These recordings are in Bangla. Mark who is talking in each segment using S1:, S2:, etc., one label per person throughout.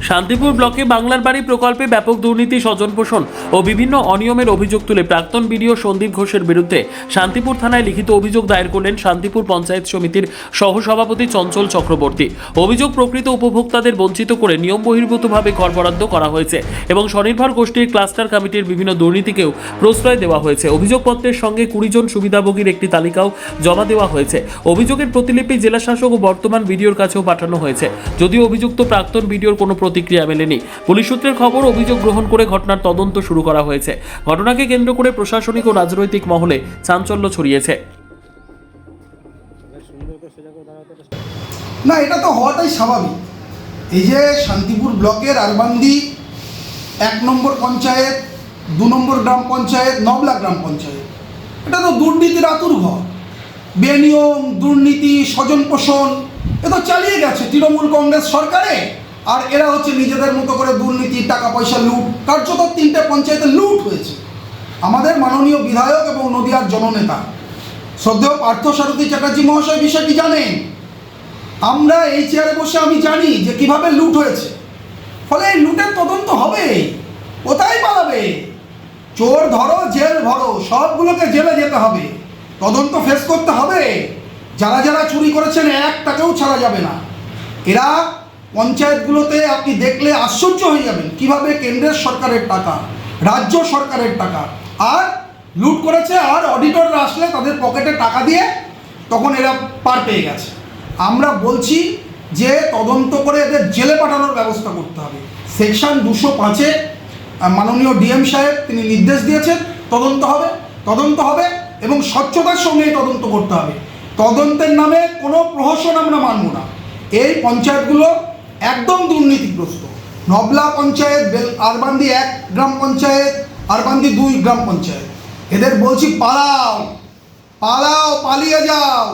S1: শান্তিপুর ব্লকে বাংলার বাড়ি প্রকল্পে ব্যাপক দুর্নীতি, স্বজনপোষণ ও বিভিন্ন অনিয়মের অভিযোগ তুলে প্রাক্তন বিডিও সন্দীপ ঘোষের বিরুদ্ধে শান্তিপুর থানায় লিখিত অভিযোগ দায়ের করলেন শান্তিপুর পঞ্চায়েত সমিতির সহসভাপতি চঞ্চল চক্রবর্তী। অভিযোগ, প্রকৃত উপভোক্তাদের বঞ্চিত করে নিয়ম বহির্ভূতভাবে ঘর বরাদ্দ করা হয়েছে এবং স্বনির্ভর গোষ্ঠীর ক্লাস্টার কমিটির বিভিন্ন দুর্নীতিকেও প্রশ্রয় দেওয়া হয়েছে। অভিযোগপত্রের সঙ্গে 20 জন সুবিধাভোগীর একটি তালিকাও জমা দেওয়া হয়েছে। অভিযোগের প্রতিলিপি জেলা শাসক ও বর্তমান বিডিওর কাছেও পাঠানো হয়েছে। যদিও অভিযুক্ত প্রাক্তন বিডিওর কোনো প্রতিক্রিয়া মেলেনি। পুলিশ সূত্রের খবর, অভিযোগ গ্রহণ করে ঘটনার তদন্ত শুরু করা হয়েছে। ঘটনাকে কেন্দ্র করে প্রশাসনিক ও রাজনৈতিক মহলে চাঞ্চল্য ছড়িয়েছে।
S2: না, এটা তো হওয়াটাই স্বাভাবিক। এই যে শান্তিপুর ব্লকের আরবান্দি 1 নম্বর পঞ্চায়েত, 2 নম্বর গ্রাম পঞ্চায়েত, নবলা গ্রাম পঞ্চায়েত, এটা তো দুর্নীতির আতুর ঘর। বেনিয়ম, দুর্নীতি, স্বজন পোষণ এ তো চালিয়ে গেছে তৃণমূল কংগ্রেস সরকারে। আর এরা হচ্ছে নিজেদের মতো করে দুর্নীতি, টাকা পয়সা লুট। কার্যত 3টে পঞ্চায়েতে লুট হয়েছে। আমাদের মাননীয় বিধায়ক এবং নদিয়ার জননেতা শ্রদ্ধেয় পার্থসারথী চ্যাটার্জি মহাশয় বিষয়টি জানেন। আমরা এই চেয়ারে বসে আমি জানি যে কিভাবে লুট হয়েছে। ফলে এই লুটের তদন্ত হবে। কোথায় পালাবে? চোর ধরো, জেল ভরো, সবগুলোকে জেলে যেতে হবে, তদন্ত ফেস করতে হবে। যারা যারা চুরি করেছেন একটাকেও ছাড়া যাবে না। এরা পঞ্চায়েতগুলোতে আপনি দেখলে আশ্চর্য হয়ে যাবেন কিভাবে কেন্দ্রের সরকারের টাকা, রাজ্য সরকারের টাকা আর লুট করেছে। আর অডিটররা আসলে তাদের পকেটে টাকা দিয়ে তখন এরা পার পেয়ে গেছে। আমরা বলছি যে তদন্ত করে এদের জেলে পাঠানোর ব্যবস্থা করতে হবে। সেকশন 205-এ মাননীয় ডিএম সাহেব তিনি নির্দেশ দিয়েছেন, তদন্ত হবে এবং স্বচ্ছতার সঙ্গে তদন্ত করতে হবে। তদন্তের নামে কোনো প্রহসন আমরা মানব না। এই পঞ্চায়েতগুলো একদম দুর্নীতিগ্রস্ত। নবলা পঞ্চায়েত, আরবান্দি 1 গ্রাম পঞ্চায়েত, আরবান্দি 2 গ্রাম পঞ্চায়েত, এদের বলছি পালাও, পালিয়ে যাও।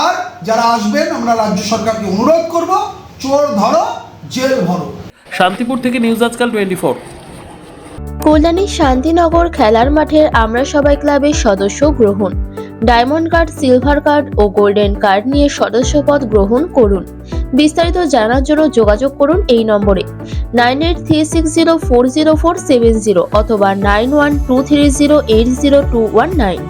S2: আর যারা আসবেন আমরা রাজ্য সরকারকে অনুরোধ করব, চোর ধরো, জেল ভরো।
S1: শান্তিপুর থেকে নিউজ আজকাল 24।
S3: কল্যাণী শান্তিনগর খেলার মাঠের আমরা সবাই ক্লাবের সদস্য গ্রহণ। ডায়মন্ড কার্ড, সিলভার কার্ড ও গোল্ডেন কার্ড নিয়ে সদস্যপদ গ্রহণ করুন। বিস্তারিত জানার জন্য যোগাযোগ করুন এই নম্বরে 9836040470 অথবা 9123080219।